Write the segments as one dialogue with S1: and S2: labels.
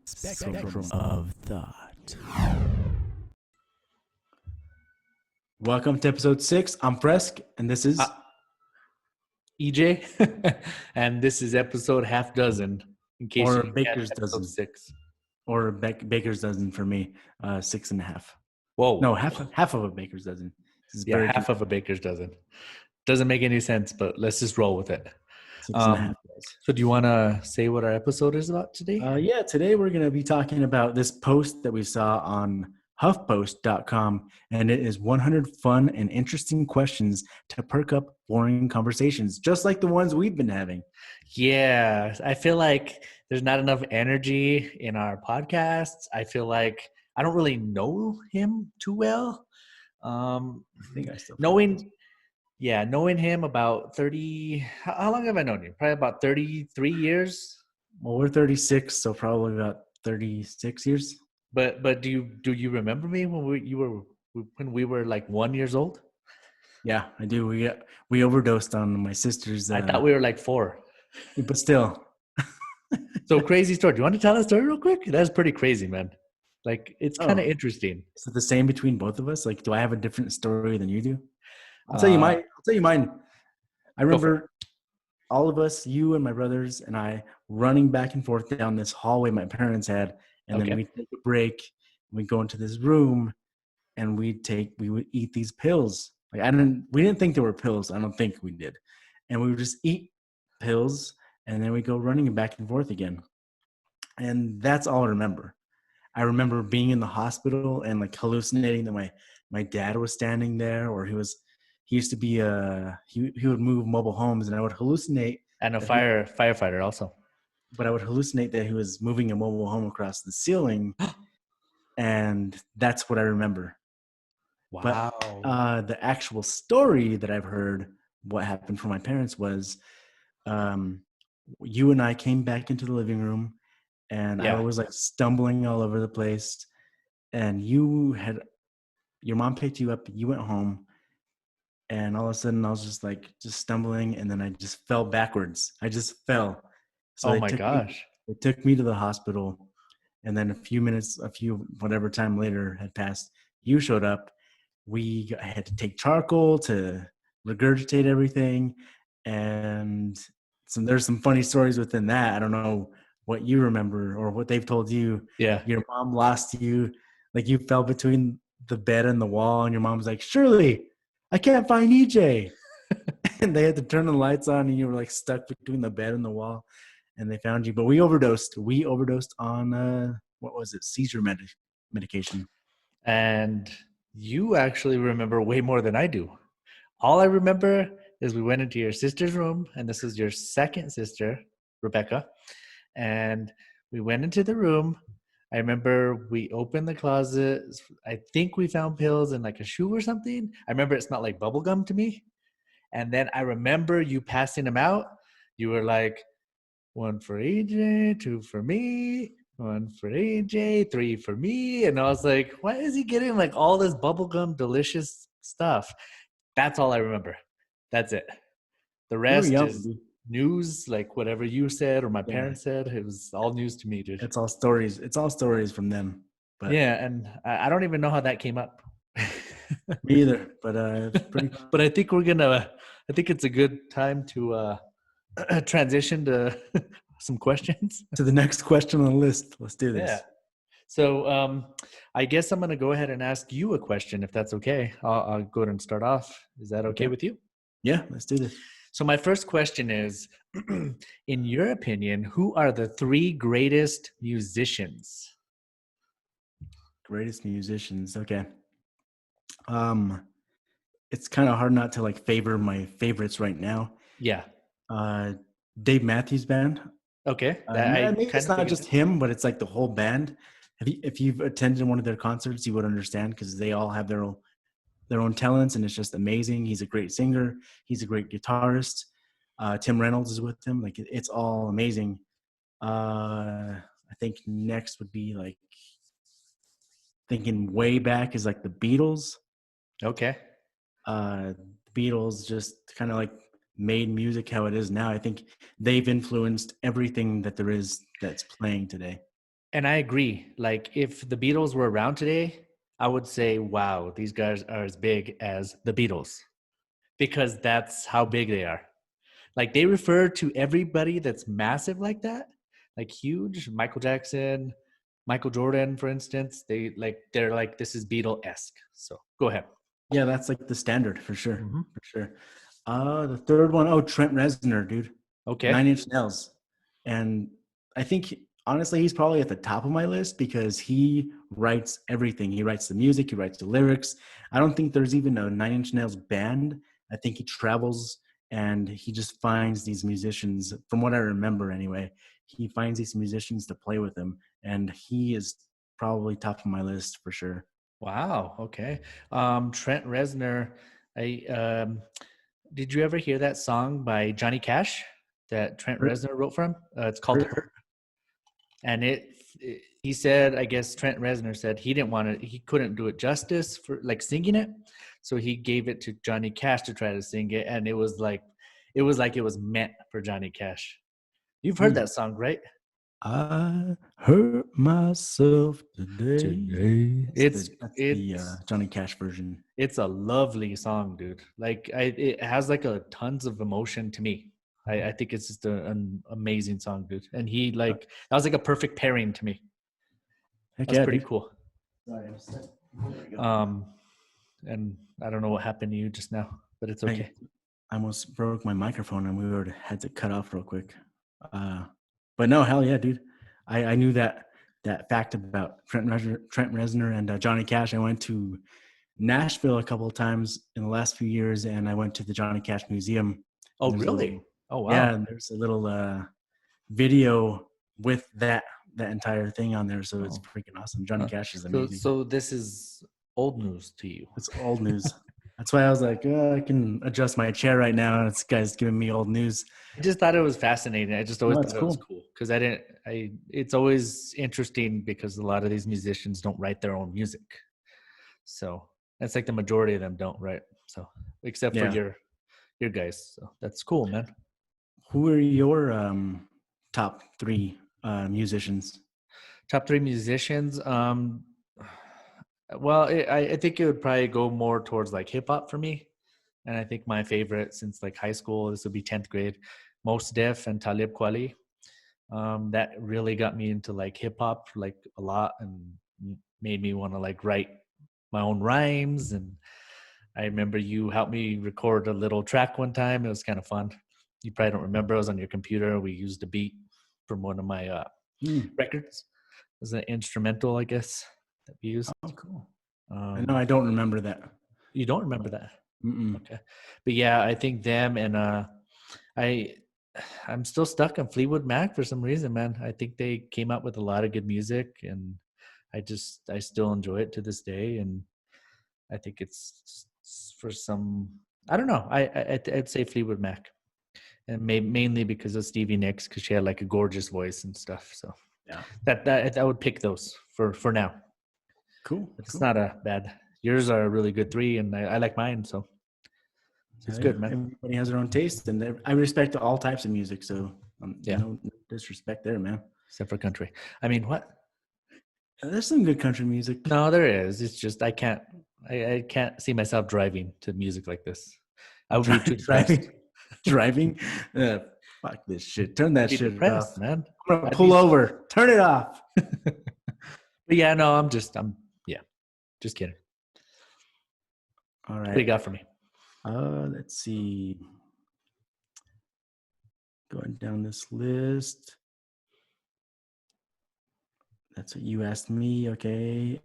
S1: Spectrum of Thought. Welcome to episode 6. I'm Fresk, and this is
S2: EJ, and this is episode half dozen. In case
S1: or
S2: you didn't catch
S1: Baker's
S2: episode
S1: dozen,
S2: 6.
S1: or Baker's dozen for me. 6.5.
S2: Whoa,
S1: No, half of a Baker's dozen. This is
S2: yeah,
S1: very
S2: half of a baker's dozen. Doesn't make any sense, but let's just roll with it.
S1: 6.5 guys.
S2: So, do you want to say what our episode is about today?
S1: Yeah, today we're going to be talking about this post that we saw on HuffPost.com, and it is 100 fun and interesting questions to perk up boring conversations, just like the ones we've been having.
S2: Yeah, I feel like there's not enough energy in our podcasts. I feel like I don't really know him too well.
S1: I think I still
S2: Knowing him about 30. How long have I known you? Probably about 33 years.
S1: Well, we're 36, so probably about 36 years.
S2: But do you remember me when we were like 1 years old?
S1: Yeah, I do. We overdosed on my sister's.
S2: I thought we were like 4.
S1: But still.
S2: So crazy story. Do you want to tell that story real quick? That's pretty crazy, man. Like it's kind of interesting.
S1: Is it the same between both of us? Like, do I have a different story than you do? I'll tell you mine. I remember all of us, you and my brothers and I, running back and forth down this hallway my parents had, and then we'd take a break, and we'd go into this room, and we would eat these pills. Like we didn't think they were pills. I don't think we did, and we would just eat pills, and then we go running back and forth again, and that's all I remember. I remember being in the hospital and like hallucinating that my dad was standing there, or he used to be he would move mobile homes, and I would hallucinate.
S2: And a firefighter also.
S1: But I would hallucinate that he was moving a mobile home across the ceiling, and that's what I remember.
S2: Wow.
S1: But the actual story that I've heard, what happened for my parents was, you and I came back into the living room, and I was like stumbling all over the place, and your mom picked you up, you went home, and all of a sudden I was just stumbling, and then I just fell backwards. I just fell. So
S2: oh my gosh.
S1: They took me to the hospital, and then whatever time later had passed, you showed up. I had to take charcoal to regurgitate everything, and there's some funny stories within that. I don't know what you remember or what they've told you.
S2: Yeah.
S1: Your mom lost you, like you fell between the bed and the wall, and your mom was like, "Shirley, I can't find EJ." And they had to turn the lights on, and you were like stuck between the bed and the wall, and they found you. But we overdosed. We overdosed on what was it? Seizure medication.
S2: And you actually remember way more than I do. All I remember is we went into your sister's room, and this is your second sister, Rebecca. And we went into the room. I remember we opened the closet. I think we found pills in like a shoe or something. I remember it smelled like bubble gum to me. And then I remember you passing them out. You were like, 1 for AJ, 2 for me, 1 for AJ, 3 for me. And I was like, why is he getting like all this bubblegum delicious stuff? That's all I remember. That's it. The rest is news, like whatever you said or my parents said. It was all news to me, dude.
S1: It's all stories. It's all stories from them.
S2: But yeah, and I don't even know how that came up.
S1: Me either. But it's pretty.
S2: But I think it's a good time to transition to some questions.
S1: To the next question on the list. Let's do this.
S2: Yeah. So I guess I'm going to go ahead and ask you a question, if that's okay. I'll go ahead and start off. Is that okay with you?
S1: Yeah, let's do this.
S2: So my first question is, in your opinion, who are the 3 greatest musicians?
S1: Greatest musicians. Okay. It's kind of hard not to like favor my favorites right now.
S2: Yeah.
S1: Dave Matthews Band.
S2: Okay.
S1: Maybe it's not just him, but it's like the whole band. If you've attended one of their concerts, you would understand, because they all have their own talents, and it's just amazing. He's a great singer. He's a great guitarist. Tim Reynolds is with him. Like it's all amazing. I think next would be like, thinking way back is like the Beatles.
S2: Okay.
S1: The Beatles just kind of like made music how it is now. I think they've influenced everything that there is that's playing today.
S2: And I agree. Like, if the Beatles were around today, I would say, wow, these guys are as big as the Beatles because that's how big they are. Like, they refer to everybody that's massive like that, like huge. Michael Jackson, Michael Jordan, for instance. They're like, this is Beatle-esque. So go ahead.
S1: Yeah, that's like the standard for sure.
S2: Mm-hmm.
S1: For sure. The third one, Trent Reznor, dude.
S2: Okay.
S1: 9 Inch Nails. And I think honestly he's probably at the top of my list because he writes everything. He writes the music, he writes the lyrics. I don't think there's even a 9 Inch Nails band. I think he travels and he just finds these musicians, from what I remember anyway. He finds these musicians to play with him, and he is probably top of my list for sure.
S2: Wow. Okay. Trent Reznor. I Did you ever hear that song by Johnny Cash that Trent
S1: Hurt,
S2: Reznor wrote for him? It's called
S1: hurt.
S2: "Hurt." And he said, I guess Trent Reznor said he didn't want to, he couldn't do it justice for like singing it, so he gave it to Johnny Cash to try to sing it, and it was meant for Johnny Cash. You've heard that song, right?
S1: I hurt myself today.
S2: Today.
S1: That's the
S2: It's
S1: Johnny Cash version.
S2: it's a lovely song, dude. Like, it has like a tons of emotion to me. I think it's just an amazing song, dude. And he like that was like a perfect pairing to me.
S1: Heck
S2: That's
S1: yeah,
S2: pretty
S1: dude.
S2: cool.
S1: Sorry, I'm sick. There we go.
S2: And I don't know what happened to you just now, but it's okay.
S1: I almost broke my microphone and we had to cut off real quick. But no, hell yeah, dude. I knew that fact about Trent Reznor and Johnny Cash. I went to Nashville a couple of times in the last few years, and I went to the Johnny Cash Museum.
S2: Oh, really? Oh, wow.
S1: Yeah, and there's a little video with that entire thing on there, so it's freaking awesome. Johnny Cash is amazing.
S2: So this is old news to you.
S1: It's old news. That's why I was like, I can adjust my chair right now. This guy's giving me old news.
S2: I just thought it was fascinating. I just always thought it was cool because it's always interesting because a lot of these musicians don't write their own music. So that's like the majority of them don't, right? So except for your guys. So that's cool, man.
S1: Who are your top three musicians?
S2: Top three musicians. Well, I think it would probably go more towards like hip hop for me. And I think my favorite since like high school, this would be 10th grade, Mos Def and Talib Kweli. That really got me into like hip hop like a lot and made me want to like write my own rhymes. And I remember you helped me record a little track one time. It was kind of fun. You probably don't remember. It was on your computer. We used a beat from one of my records. It was an instrumental, I guess, that we used.
S1: Oh, cool. I know I don't remember that.
S2: You don't remember that?
S1: Mm-mm.
S2: Okay. But yeah, I think them and I'm still stuck on Fleetwood Mac for some reason, man. I think they came out with a lot of good music, and I still enjoy it to this day. And I think it's for some, I don't know. I'd say Fleetwood Mac, and mainly because of Stevie Nicks, because she had like a gorgeous voice and stuff. So
S1: yeah,
S2: that I would pick those for now.
S1: Cool.
S2: It's not a bad. Yours are a really good three, and I like mine. So it's good, man.
S1: Everybody has their own taste, and I respect all types of music. So
S2: yeah,
S1: no disrespect there, man.
S2: Except for country. I mean, what?
S1: There's some good country music.
S2: No, there is. It's just I can't see myself driving to music like this. I would be too depressed.
S1: Driving? Fuck this shit. Turn that shit off,
S2: man.
S1: I'm gonna pull over. Turn it off.
S2: But yeah, no, I'm just kidding.
S1: All right.
S2: What do you got for me?
S1: Let's see. Going down this list. That's what you asked me. Okay.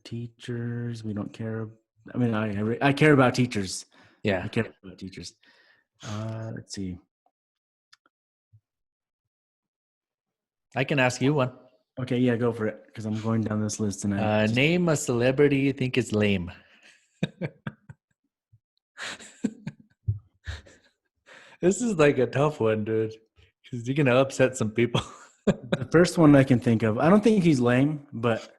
S1: Teachers. We don't care. I mean, I care about teachers.
S2: Yeah.
S1: I care about teachers. Let's see.
S2: I can ask you one.
S1: Okay, yeah, go for it. Because I'm going down this list tonight.
S2: Name a celebrity you think is lame. This is like a tough one, dude. Because you're gonna upset some people.
S1: The first one I can think of, I don't think he's lame, but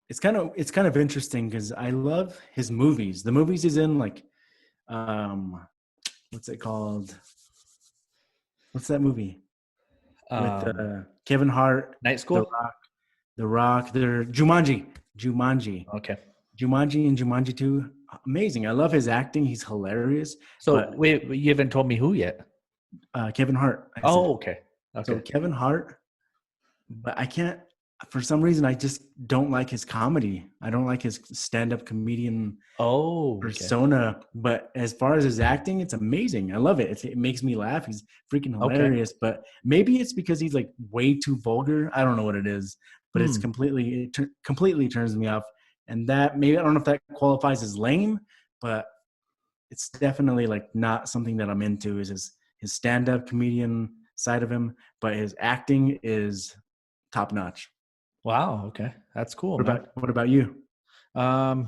S1: it's kind of interesting because I love his movies. The movies he's in, like, what's it called? What's that movie with Kevin Hart?
S2: Night School.
S1: The Rock. The Rock. They're Jumanji. Jumanji.
S2: Okay.
S1: Jumanji and Jumanji 2. Amazing. I love his acting. He's hilarious.
S2: So
S1: But
S2: wait, you haven't told me who yet.
S1: Kevin Hart, I said.
S2: Oh, okay.
S1: So
S2: Okay.
S1: Kevin Hart, but I can't, for some reason, I just don't like his comedy. I don't like his stand-up comedian
S2: Oh, okay.
S1: persona. But as far as his acting, it's amazing. I love it. It makes me laugh. He's freaking
S2: Okay.
S1: hilarious. But maybe it's because he's like way too vulgar. I don't know what it is, but it's completely turns me off. And that maybe, I don't know if that qualifies as lame, but it's definitely like not something that I'm into. Is his stand-up comedian side of him, but his acting is top notch.
S2: Wow. Okay. That's cool, man.
S1: What about you?
S2: Um,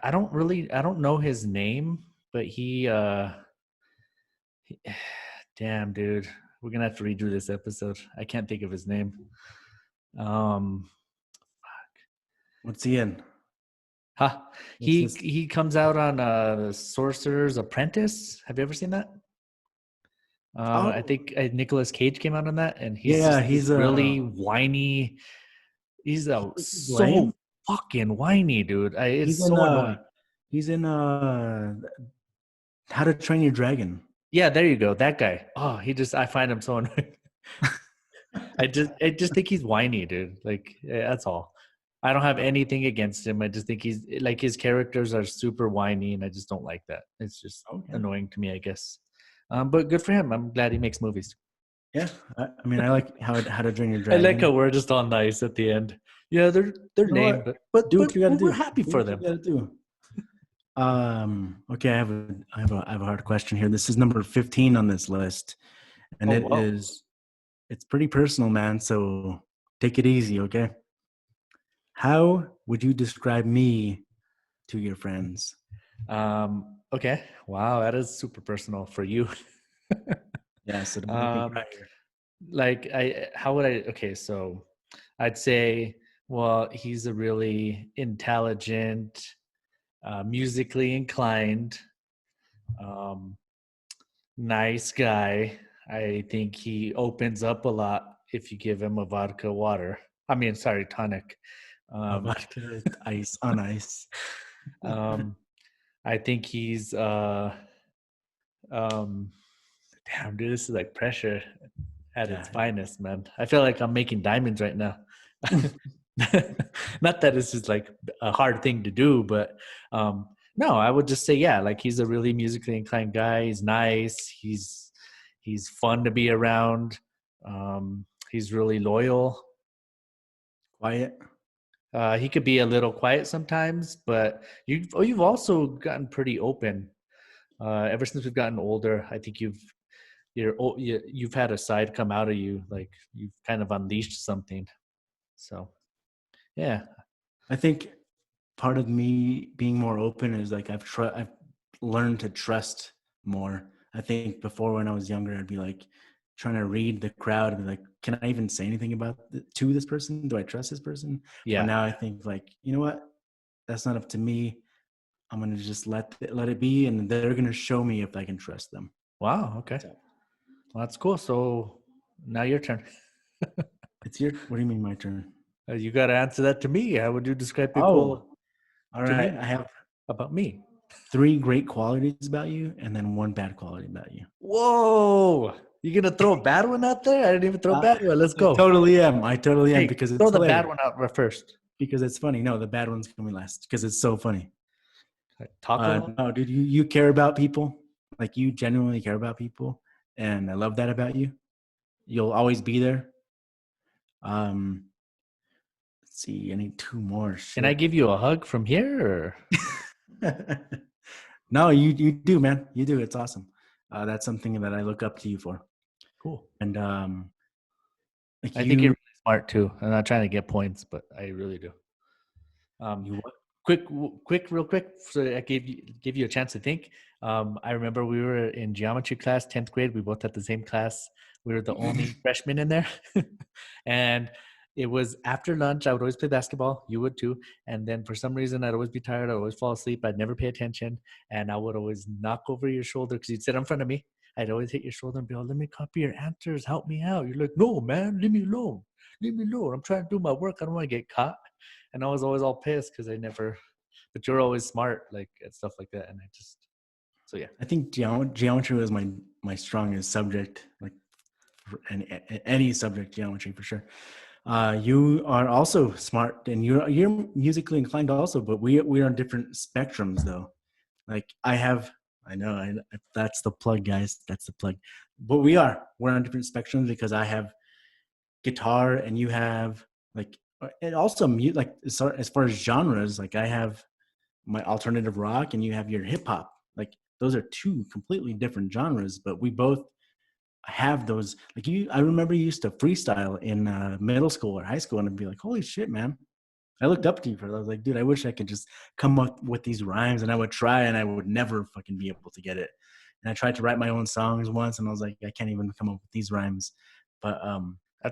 S2: I don't know his name, but damn, dude, we're gonna have to redo this episode. I can't think of his name. Um,
S1: What's he in?
S2: huh?
S1: What's
S2: He
S1: this?
S2: he comes out on the Sorcerer's Apprentice. Have you ever seen that? I
S1: Oh,
S2: think Nicolas Cage came out on that, and he's
S1: yeah,
S2: just this
S1: he's
S2: really whiny. He's so
S1: lame.
S2: fucking whiny, dude.
S1: He's
S2: It's
S1: in
S2: so annoying.
S1: he's in How to Train Your Dragon.
S2: Yeah, there you go. That guy. Oh, I find him so annoying. I just think he's whiny, dude. Like that's all. I don't have anything against him. I just think he's like his characters are super whiny, and I just don't like that. It's just
S1: Okay.
S2: annoying to me, I guess. But good for him. I'm glad he makes movies.
S1: Yeah, I mean, I like How to Train Your
S2: I like how
S1: Dragon.
S2: we're just all nice at the end. Yeah, they're
S1: You know
S2: lame,
S1: what?
S2: but
S1: Do what you got to
S2: we're
S1: do.
S2: happy
S1: Do
S2: for
S1: what you
S2: them.
S1: got to do. Okay, I have a hard question here. This is number 15 on this list, and
S2: Oh wow.
S1: it's pretty personal, man. So take it easy, okay? How would you describe me to your friends?
S2: Okay. Wow, that is super personal for you.
S1: Yeah, so don't make me
S2: um,
S1: cry here.
S2: like how would I? Okay, so I'd say, well, he's a really intelligent, musically inclined, um, nice guy. I think he opens up a lot if you give him a vodka water. I mean, sorry, tonic. Um,
S1: Vodka ice on ice.
S2: um, I think he's um, damn, dude, this is like pressure at its
S1: Yeah.
S2: finest, man. I feel like I'm making diamonds right now. Not that this is like a hard thing to do, but no, I would just say, yeah, like he's a really musically inclined guy. He's nice. He's fun to be around. He's really loyal.
S1: Quiet.
S2: He could be a little quiet sometimes, but you've also gotten pretty open. Ever since we've gotten older, I think you've had a side come out of you, like you've kind of unleashed something. So yeah.
S1: I think part of me being more open is like I've learned to trust more. I think before when I was younger, I'd be like trying to read the crowd and be like, can I even say anything to this person? Do I trust this person? But
S2: Yeah.
S1: now I think like, you know what? That's not up to me. I'm gonna just let it be, and they're gonna show me if I can trust them.
S2: Wow. Okay.
S1: So
S2: Well, that's cool. So now your turn.
S1: it's your. What do you mean, my turn?
S2: You got to answer that to me. How would you describe
S1: Oh,
S2: people
S1: all
S2: to
S1: right. I
S2: me
S1: have
S2: about me?
S1: 3 great qualities about you, and then 1 bad quality about you.
S2: Whoa. You going to throw a bad one out there? I didn't even throw a
S1: Uh,
S2: bad one. Let's
S1: I
S2: go.
S1: totally am. I totally am
S2: Hey,
S1: because
S2: throw
S1: it's
S2: the bad
S1: hilarious.
S2: one out first.
S1: Because it's funny. No, the bad one's coming last because it's so funny.
S2: Talk a little.
S1: No, dude, you care about people. Like you genuinely care about people, and I love that about you. You'll always be there. Um, let's see. I need 2 more.
S2: Can I
S1: Shit.
S2: give you a hug from here? Or?
S1: No, you do, man. You do. It's awesome. That's something that I look up to you for.
S2: Cool.
S1: And like
S2: I think you're
S1: you,
S2: really smart too. I'm not trying to get points, but I really do. Um,
S1: you what?
S2: real quick, so I give you a chance to think. I remember we were in geometry class, 10th grade. We both had the same class. We were the only freshmen in there, and it was after lunch. I would always play basketball. You would too. And then for some reason, I'd always be tired. I'd always fall asleep. I'd never pay attention, and I would always knock over your shoulder because you'd sit in front of me. I'd always hit your shoulder and be like, "Let me copy your answers. Help me out." You're like, "No, man, leave me alone." leave me alone. I'm trying to do my work. I don't want to get caught. And I was always all pissed because I never, but you're always smart, like at stuff like that. And I just, so yeah.
S1: I think geometry was my strongest subject, like for any subject, geometry for sure. You are also smart, and you're musically inclined also, but we are on different spectrums though. Like I know, that's the plug, guys. That's the plug. But we're on different spectrums because I have guitar and you have like, and also mute, like as far as genres, like I have my alternative rock and you have your hip hop. Like those are two completely different genres, but we both have those. Like I remember you used to freestyle in middle school or high school, and I'd be like, "Holy shit, man!" I looked up to you for that. I was like, "Dude, I wish I could just come up with these rhymes." And I would try, and I would never fucking be able to get it. And I tried to write my own songs once, and I was like, "I can't even come up with these rhymes." But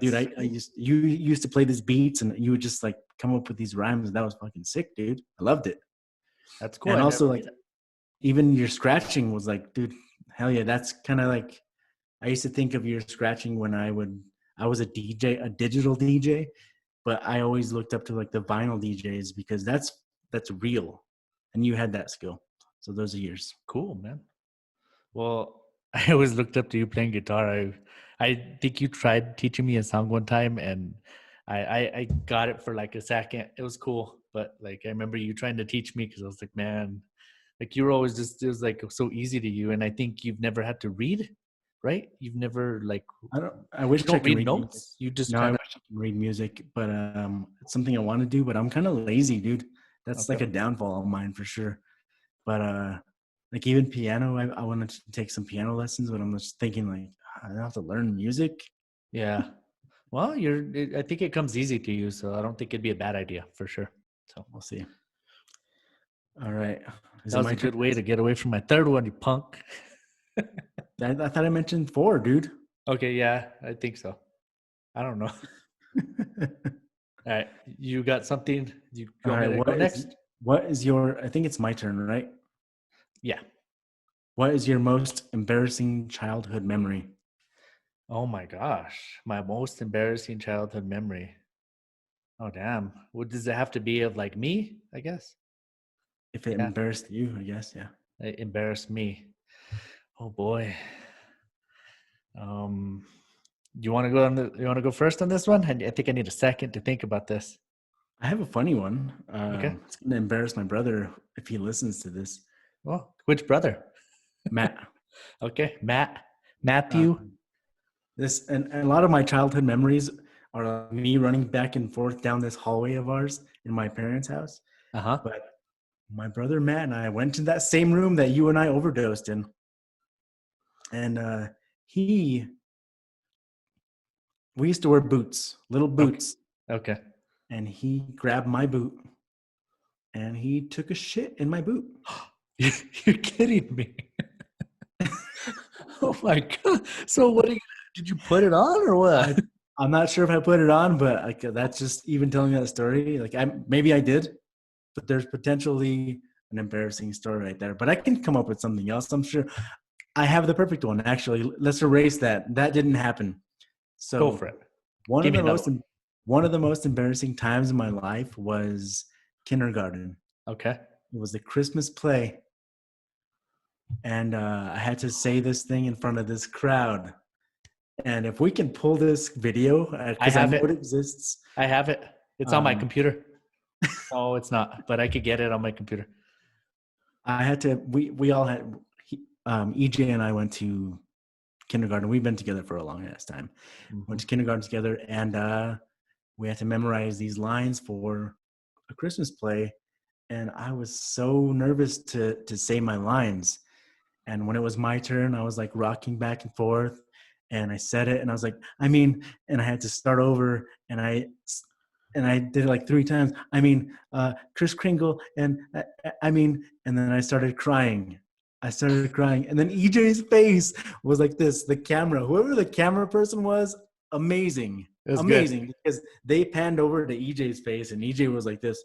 S1: dude,
S2: That's
S1: you used to play these beats, and you would just like come up with these rhymes, and that was fucking sick, dude. I loved it.
S2: that's cool.
S1: And
S2: I never
S1: also
S2: knew
S1: like
S2: that.
S1: even your scratching was like, dude, hell yeah, that's kind of like I used to think of your scratching when I was a DJ, a digital DJ, but I always looked up to like the vinyl DJs because that's real, and you had that skill. So those are yours.
S2: Cool, man. Well, I always looked up to you playing guitar. I think you tried teaching me a song one time, and I got it for like a second. It was cool, but like I remember you trying to teach me because I was like, man, like you were always just it was like so easy to you, and I think you've never had to read, right? You've never like
S1: I wish
S2: you
S1: I
S2: don't
S1: could
S2: read
S1: read music.
S2: notes. You just
S1: No, I
S2: kind
S1: wish
S2: of
S1: I could read music, but it's something I want to do. But I'm kind of lazy, dude. That's
S2: okay.
S1: like a downfall of mine for sure. But like even piano, I wanted to take some piano lessons, but I'm just thinking like I have to learn music.
S2: Yeah. Well, I think it comes easy to you, so I don't think it'd be a bad idea for sure. So
S1: We'll see. All right, is
S2: that
S1: it
S2: was
S1: my
S2: a
S1: turn?
S2: good way to get away from my third one, you punk.
S1: I thought I mentioned 4, dude.
S2: Okay, yeah, I think so. I don't know. All right, you got something? You
S1: All
S2: want
S1: right,
S2: me to go next?
S1: what is your? I think it's my turn, right?
S2: Yeah.
S1: What is your most embarrassing childhood memory?
S2: Oh my gosh, my most embarrassing childhood memory. Oh damn. What does it have to be of like me? I guess.
S1: If it
S2: Yeah,
S1: embarrassed you, I guess. Yeah.
S2: it embarrassed me. Oh boy. Um, you want to go on you want to go first on this one? I think I need a second to think about this.
S1: I have a funny one.
S2: Okay.
S1: It's gonna embarrass my brother if he listens to this.
S2: Well, which brother?
S1: Matt.
S2: Okay,
S1: Uh,
S2: Matthew.
S1: this and a lot of my childhood memories are me running back and forth down this hallway of ours in my parents' house.
S2: Uh huh.
S1: But my brother Matt and I went to that same room that you and I overdosed in, and he we used to wear boots, little
S2: Okay.
S1: boots,
S2: Okay.
S1: and he grabbed my boot and he took a shit in my boot.
S2: You're kidding me. Oh my god. So what did you put it on or what?
S1: I I'm not sure if I put it on, but like that's just even telling that story. Like maybe I did, but there's potentially an embarrassing story right there. But I can come up with something else. I'm sure I have the perfect one. Actually, let's erase that. That didn't happen.
S2: Go
S1: So
S2: for it.
S1: one
S2: Give
S1: of
S2: me
S1: the
S2: another
S1: most
S2: one.
S1: one of the most embarrassing times in my life was kindergarten.
S2: Okay.
S1: It was the Christmas play, and I had to say this thing in front of this crowd. And if we can pull this video,
S2: I
S1: because I
S2: have
S1: know
S2: it.
S1: it exists,
S2: I have it. It's on my
S1: um,
S2: computer. No, it's not, but I could get it on my computer.
S1: I had to. We all had. EJ and I went to kindergarten. We've been together for a long ass time. Went to
S2: Mhm.
S1: kindergarten together, and we had to memorize these lines for a Christmas play. And I was so nervous to say my lines. And when it was my turn, I was like rocking back and forth, and I said it, and I was like, I mean, and I had to start over, and I did it like 3 times. I mean, Chris Kringle, and I mean, and then I started crying. I started crying, and then EJ's face was like this. The camera, whoever the camera person was, amazing,
S2: It was good.
S1: amazing, because they panned over to EJ's face, and EJ was like this.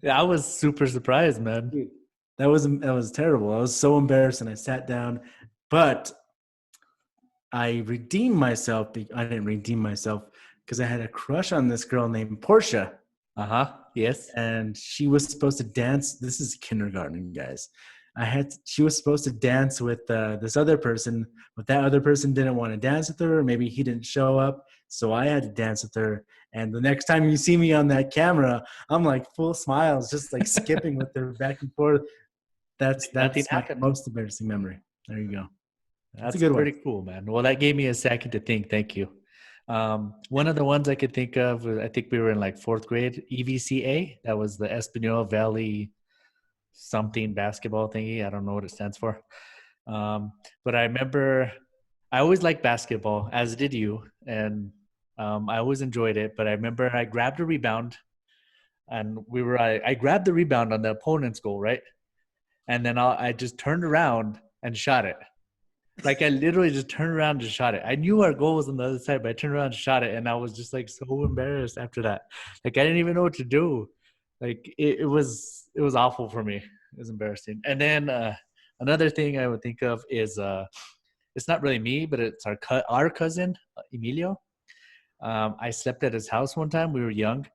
S2: Yeah, I was super surprised, man.
S1: Dude, that was terrible. I was so embarrassed, and I sat down. But I redeemed myself. I didn't redeem myself because I had a crush on this girl named Portia.
S2: Yes.
S1: And she was supposed to dance. This is kindergarten, guys. She was supposed to dance with this other person, but that other person didn't want to dance with her, or maybe he didn't show up, so I had to dance with her. And the next time you see me on that camera, I'm like full smiles, just like skipping with her back and forth. That's
S2: Like nothing
S1: my
S2: happened.
S1: most embarrassing memory. There you go. That's a
S2: That's
S1: good one.
S2: pretty cool, man. Well, that gave me a second to think. Thank you. One of the ones I could think of was, I think we were in like fourth grade, EVCA. That was the Espanola Valley something basketball thingy. I don't know what it stands for. But I remember I always liked basketball, as did you. And I always enjoyed it. But I remember I grabbed a rebound and I grabbed the rebound on the opponent's goal, right? And then I just turned around and shot it. Like I literally just turned around and shot it. I knew our goal was on the other side, but I turned around and shot it, and I was just like so embarrassed after that. Like I didn't even know what to do. Like it was awful for me. It was embarrassing. And then another thing I would think of is it's not really me, but it's our cousin Emilio. I slept at his house one time. We were young,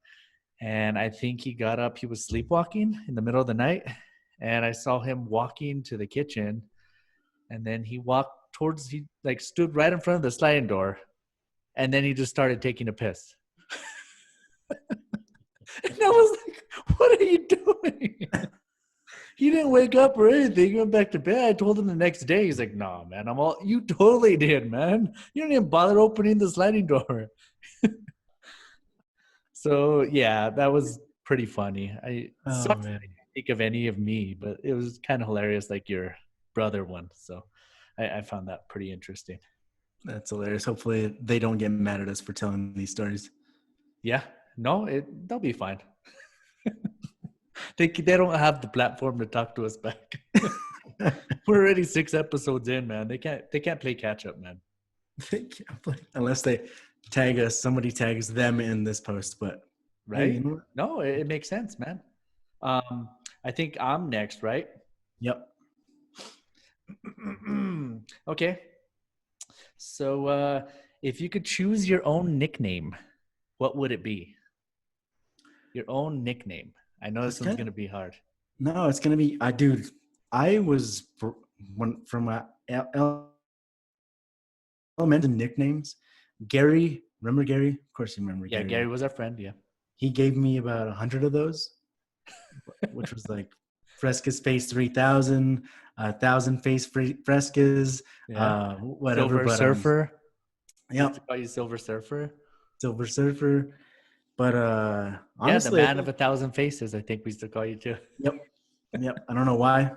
S2: and I think he got up. He was sleepwalking in the middle of the night, and I saw him walking to the kitchen, and then he like stood right in front of the sliding door, and then he just started taking a piss. And I was like, what are you doing? He didn't wake up or anything. He went back to bed. I told him the next day. He's like, no, man, you totally did, man. You didn't even bother opening the sliding door. So yeah, that was pretty funny. I
S1: Oh
S2: sucks that
S1: man,
S2: I didn't think of any of me, but it was kind of hilarious, like your brother one. So I found that pretty interesting.
S1: that's hilarious. Hopefully they don't get mad at us for telling these stories.
S2: Yeah, no, they'll be fine. They don't have the platform to talk to us back. We're already 6 episodes in, man. They can't play catch up, man.
S1: They can't play unless they tag us. Somebody tags them in this post, but hey, you
S2: Right?
S1: know what?
S2: No, it makes sense, man. I think I'm next, right?
S1: Yep.
S2: Okay. So if you could choose your own nickname, what would it be? Your own nickname. I know this
S1: It's
S2: one's
S1: kind of
S2: gonna be hard.
S1: no. It's gonna be. Dude. I was from elementary nicknames. Gary, remember Gary? Of course, you remember
S2: Yeah,
S1: Gary.
S2: Gary was our friend. Yeah.
S1: He gave me about 100 of those, which was like Fresca's Face 3000, 1,000 Face Fresca's,
S2: Yeah.
S1: whatever.
S2: Silver
S1: But
S2: Surfer. We used to
S1: yep,
S2: call you Silver Surfer.
S1: Silver Surfer. But
S2: Yeah, the
S1: honestly,
S2: man of 1,000 faces, I think we used to call you too.
S1: yep, yep. I don't know why,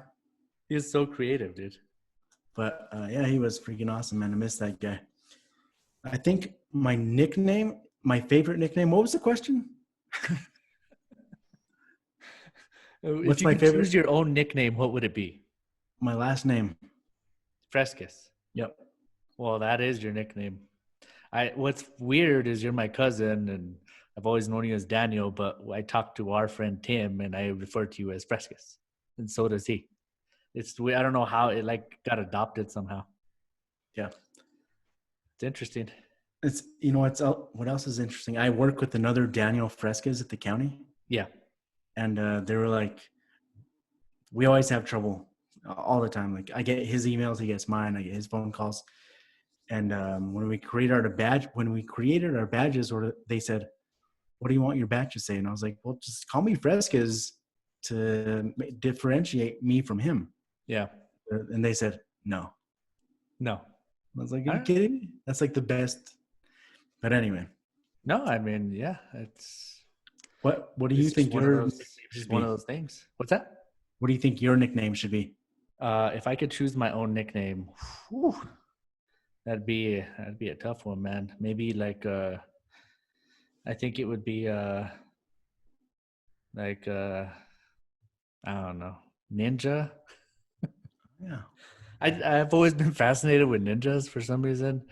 S2: He was so creative, dude.
S1: but yeah, he was freaking awesome, man. I miss that guy. I think my nickname, my favorite nickname. What was the question?
S2: If
S1: What's
S2: you
S1: my
S2: could
S1: favorite?
S2: choose your own nickname, what would it be?
S1: My last name.
S2: Frescus.
S1: Yep.
S2: Well, that is your nickname. What's weird is you're my cousin, and I've always known you as Daniel, but I talked to our friend Tim, and I refer to you as Frescus, and so does he. I don't know how it like got adopted somehow.
S1: Yeah.
S2: It's interesting.
S1: It's what else is interesting? I work with another Daniel Frescas at the county,
S2: Yeah.
S1: and they were like, we always have trouble all the time. Like I get his emails, he gets mine, I get his phone calls. And when we created our badges, or they said, "What do you want your badge to say?" And I was like, "Well, just call me Frescas to differentiate me from him."
S2: Yeah.
S1: And they said, "No."
S2: No.
S1: I was like, "Are
S2: All
S1: you
S2: right.
S1: kidding me? That's like the best." But anyway,
S2: No, I mean, yeah,
S1: what do you
S2: it's just
S1: think
S2: one of
S1: your
S2: those.
S1: nickname
S2: Just
S1: should
S2: one of
S1: be?
S2: those things. What's that?
S1: What do you think your nickname should be?
S2: If I could choose my own nickname, whew, that'd be a tough one, man. Maybe like I think it would be like I don't know, ninja.
S1: Yeah.
S2: I've always been fascinated with ninjas for some reason.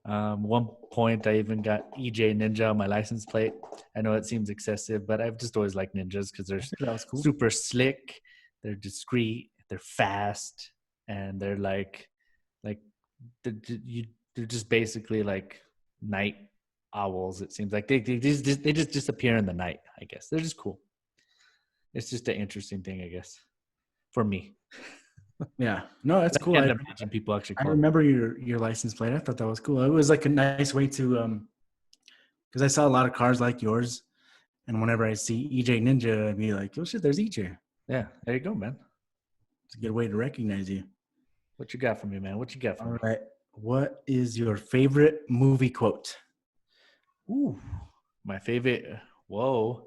S2: One point I even got EJ Ninja on my license plate. I know it seems excessive, but I've just always liked ninjas because they're
S1: That was cool.
S2: super slick, they're discreet, they're fast, and they're like you they're just basically like night owls. It seems like they just disappear in the night. I guess they're just cool. It's just an interesting thing, I guess, for me.
S1: Yeah. No, that's
S2: I
S1: cool.
S2: can't imagine people actually
S1: I
S2: call it.
S1: remember your license plate. I thought that was cool. It was like a nice way to because I saw a lot of cars like yours, and whenever I see EJ Ninja, I'd be like, oh shit, there's EJ.
S2: Yeah, there you go, man.
S1: It's a good way to recognize you.
S2: What you got for me, man? What you got for
S1: All
S2: me?
S1: right. What is your favorite movie quote?
S2: Ooh, my favorite. Whoa,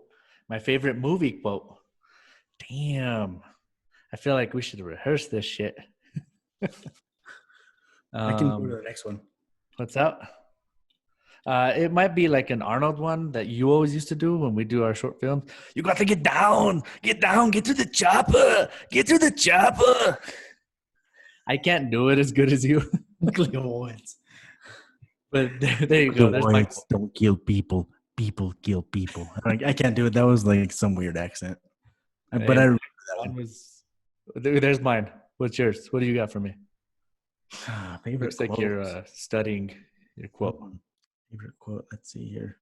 S2: my favorite movie quote. Damn, I feel like we should rehearse this shit.
S1: I can go to the next one.
S2: What's up? It might be like an Arnold one that you always used to do when we do our short films. You got to get down, get to the chopper, get to the chopper. I can't do it as good as you,
S1: Clairvoyance.
S2: but there you go. There's my quote.
S1: Don't kill people. People kill people. I can't do it. That was like some weird accent. But I remember that one.
S2: There's mine. What's yours? What do you got for me?
S1: Favorite
S2: Looks like
S1: quote.
S2: you're studying your quote.
S1: Favorite quote. Let's see here.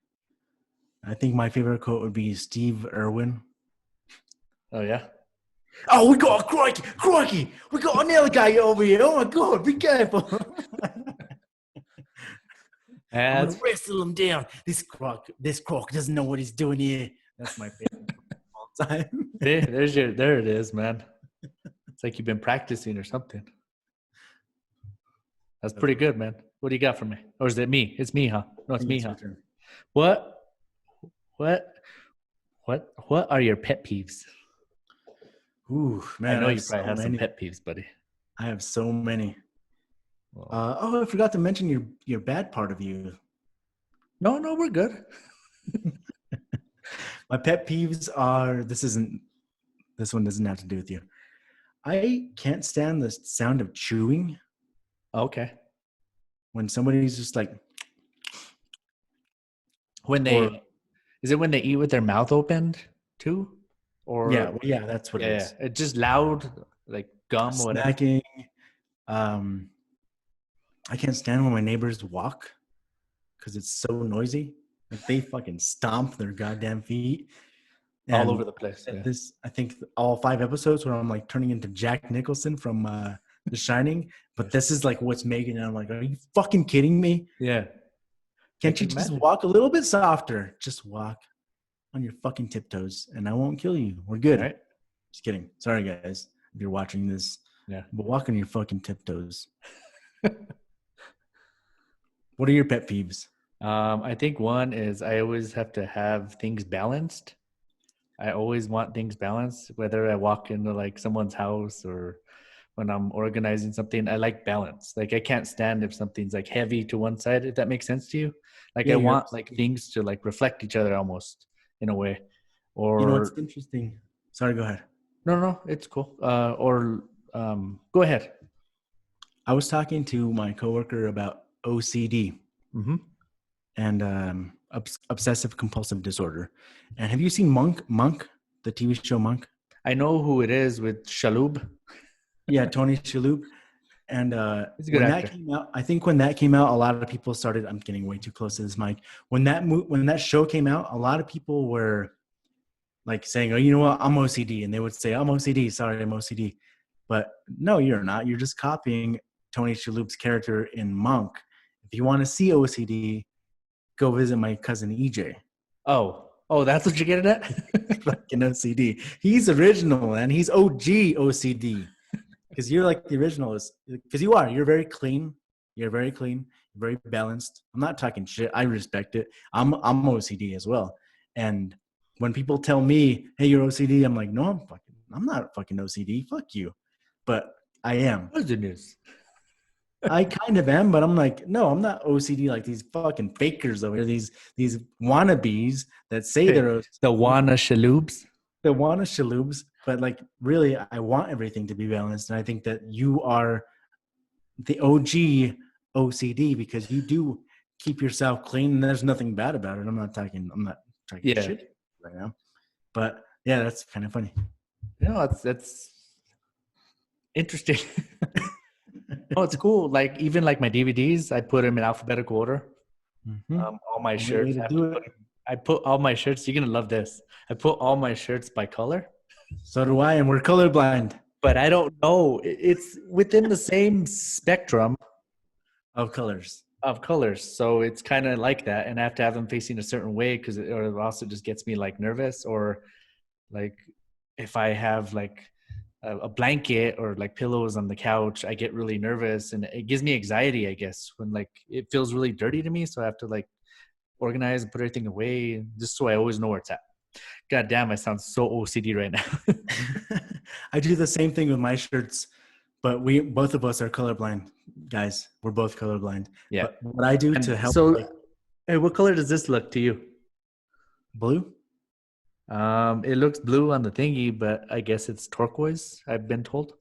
S1: I think my favorite quote would be Steve Irwin.
S2: Oh yeah.
S1: Oh, we got a crikey! We got another guy over here. Oh my god, be careful! I'm gonna wrestle him down. This croc doesn't know what he's doing here. That's my favorite all time.
S2: There it is, man. It's like you've been practicing or something. That's pretty good, man. What do you got for me? Or is it me? It's me, huh? No, it's me, huh? What are your pet peeves?
S1: Ooh, man,
S2: I know you probably have some pet peeves, buddy.
S1: I have so many. I forgot to mention your bad part of you.
S2: No, we're good.
S1: My pet peeves are this one doesn't have to do with you. I can't stand the sound of chewing.
S2: Okay.
S1: When somebody's just like
S2: is it when they eat with their mouth opened too? Or
S1: yeah, that's what it is.
S2: It's just loud, like gum or whatever.
S1: Snacking. I can't stand when my neighbors walk because it's so noisy. Like they fucking stomp their goddamn feet
S2: all over the place. Yeah.
S1: I think all 5 episodes where I'm like turning into Jack Nicholson from The Shining, but this is like what's making it. I'm like, are you fucking kidding me?
S2: Yeah.
S1: Can't you just walk a little bit softer? Just walk on your fucking tiptoes and I won't kill you. We're good.
S2: Right.
S1: Just kidding. Sorry, guys, if you're watching this.
S2: Yeah.
S1: But walk on your fucking tiptoes. What are your pet peeves?
S2: I think one is I always have to have things balanced. I always want things balanced, whether I walk into like someone's house or when I'm organizing something. I like balance. Like I can't stand if something's like heavy to one side, if that makes sense to you. Like I want like things to like reflect each other almost in a way. Or
S1: you know what's interesting? Sorry, go ahead.
S2: No, it's cool. Go ahead.
S1: I was talking to my coworker about OCD and obsessive compulsive disorder. And have you seen Monk, the TV show Monk?
S2: I know who it is with Shalhoub.
S1: Yeah, Tony Shalhoub. And
S2: he's a good actor.
S1: That came out, I think when that came out, a lot of people started. I'm getting way too close to this mic. When that show came out, a lot of people were like saying, "Oh, you know what? I'm OCD," and they would say, "I'm OCD. Sorry, I'm OCD." But no, you're not. You're just copying Tony Shalhoub's character in Monk. If you want to see OCD, go visit my cousin EJ.
S2: Oh, that's what you're getting at?
S1: Fucking OCD. He's original, and he's OG OCD. Because you're like the original. Because you are. You're very clean. You're very clean. Very balanced. I'm not talking shit. I respect it. I'm OCD as well. And when people tell me, "Hey, you're OCD," I'm like, "No, I'm not fucking OCD. Fuck you." But I am.
S2: What's the news?
S1: I kind of am, but I'm like, no, I'm not OCD like these fucking fakers over here. These wannabes that say they're OCD.
S2: The Wanna Shalhoubs.
S1: The Wanna Shalhoubs. But like, really, I want everything to be balanced, and I think that you are the OG OCD because you do keep yourself clean, and there's nothing bad about it. I'm not talking shit right now, but yeah, that's kind of funny.
S2: No, that's interesting. Oh, it's cool. Like even like my DVDs, I put them in alphabetical order.
S1: Mhm.
S2: All my
S1: Only way
S2: shirts,
S1: to do it.
S2: I put all my shirts. You're gonna love this. I put all my shirts by color,
S1: So do I, and we're colorblind
S2: but I don't know. It's within the same spectrum
S1: of colors.
S2: of colors, so it's kind of like that. And I have to have them facing a certain way because, or it also just gets me like nervous, or like if I have like a blanket or like pillows on the couch, I get really nervous and it gives me anxiety, I guess, when like it feels really dirty to me. So I have to like organize and put everything away just so I always know where it's at. God damn, I sound so OCD right now.
S1: I do the same thing with my shirts, but we both of us are colorblind, guys. We're both colorblind.
S2: Yeah.
S1: But what I do to
S2: And
S1: help,
S2: so,
S1: like
S2: hey, what color does this look to you?
S1: blue.
S2: It looks blue on the thingy, but I guess it's turquoise, I've been told.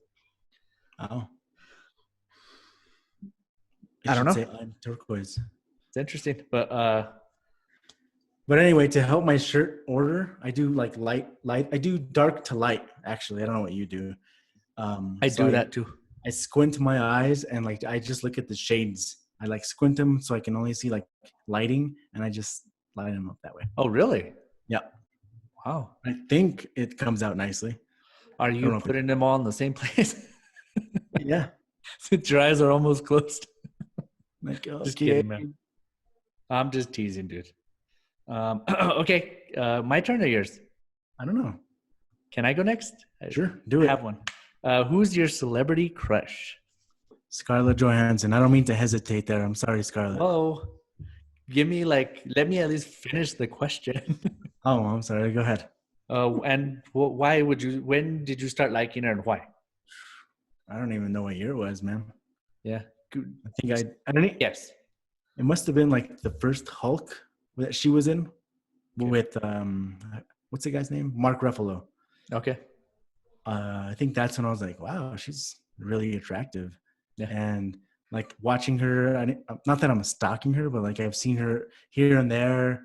S1: Oh,
S2: I
S1: it
S2: don't
S1: should
S2: know.
S1: say I'm turquoise.
S2: It's interesting, but
S1: But anyway, to help my shirt order, I do like light. I do dark to light. Actually, I don't know what you do.
S2: I
S1: So
S2: do that too.
S1: I squint my eyes and like I just look at the shades. I like squint them so I can only see like lighting, and I just light them up that way.
S2: Oh, really?
S1: Yeah,
S2: Wow.
S1: I think it comes out nicely.
S2: Are
S1: I
S2: you
S1: don't know if it.
S2: putting them all in the same place?
S1: Yeah,
S2: Since your eyes are almost closed.
S1: like
S2: Just
S1: okay.
S2: kidding, man. I'm just teasing, dude. Okay, my turn or yours?
S1: I don't know.
S2: Can I go next?
S1: Sure, do
S2: I
S1: it.
S2: have one. Who's your celebrity crush?
S1: Scarlett Johansson. I don't mean to hesitate there. I'm sorry, Scarlett.
S2: Whoa. Give me like, let me at least finish the question.
S1: Oh, I'm sorry. Go ahead.
S2: And why would you, when did you start liking her and why?
S1: I don't even know what year it was, man.
S2: Yeah.
S1: I think I don't.
S2: Yes.
S1: It must have been like the first Hulk that she was in with what's the guy's name? Mark Ruffalo.
S2: Okay.
S1: I think that's when I was like, wow, she's really attractive.
S2: Yeah.
S1: And like watching her, not that I'm stalking her, but like I've seen her here and there,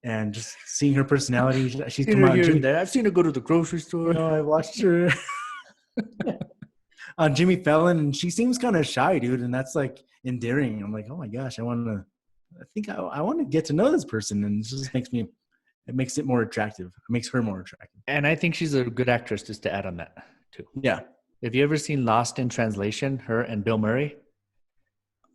S1: and just seeing her personality. She's
S2: Seen
S1: come
S2: her
S1: out.
S2: here and there. I've seen her go to the grocery store.
S1: I watched her on Jimmy Fallon, and she seems kind of shy, dude, and that's like endearing. I'm like, oh my gosh, I think I want to get to know this person, and it just makes it more attractive. It makes her more attractive.
S2: And I think she's a good actress, just to add on that too.
S1: Yeah.
S2: Have you ever seen Lost in Translation, her and Bill Murray?